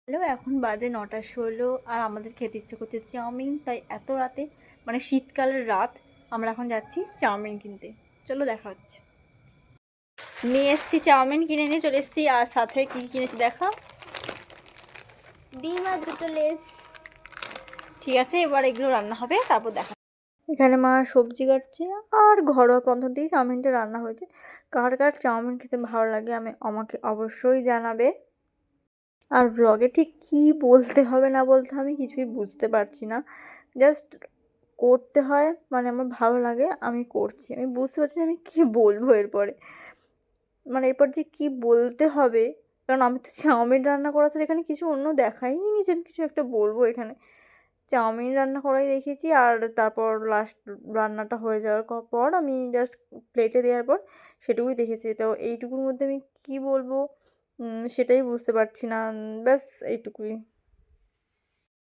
Hello, এখন বাজে 9:16 আর আমাদের খেতে ইচ্ছে করছে চাউমিন। তাই এত রাতে, মানে শীতকালের রাত, আমরা এখন যাচ্ছি চাউমিন কিনতে। চলো দেখা হচ্ছে। নিয়ে এসছি চাউমিন, কিনে নিয়ে চলে এসছি। আর সাথে কি কিনেছি দেখা। ডিম আর দুটো লেস। ঠিক আছে, এবার এগুলো রান্না হবে, তারপর দেখা। এখানে মা সবজি কাটছে আর ঘরোয়া পদ্ধতিই চাউমিনটা রান্না হয়েছে। কার কার চাউমিন খেতে ভালো লাগে আমাকে অবশ্যই জানাবে। আর ব্লগে ঠিক কী বলতে হবে না বলতে হবে আমি কিছুই বুঝতে পারছি না। জাস্ট করতে হয়, মানে আমার ভালো লাগে, আমি করছি। আমি বুঝতে পারছি না আমি কী বলবো এরপরে, মানে এরপর যে কী বলতে হবে। কারণ আমি তো চাউমিন রান্না করা ছাড়া এখানে কিছু অন্য দেখাইনি যে আমি কিছু একটা বলবো এখানে। চাউমিন রান্না করাই দেখিয়েছি, আর তারপর লাস্ট রান্নাটা হয়ে যাওয়ার পর আমি জাস্ট প্লেটে দেওয়ার পর সেটুকুই দেখেছি। তো এইটুকুর মধ্যে আমি কী বলবো সেটাই বুঝতে পারছি না। ব্যাস এইটুকুই।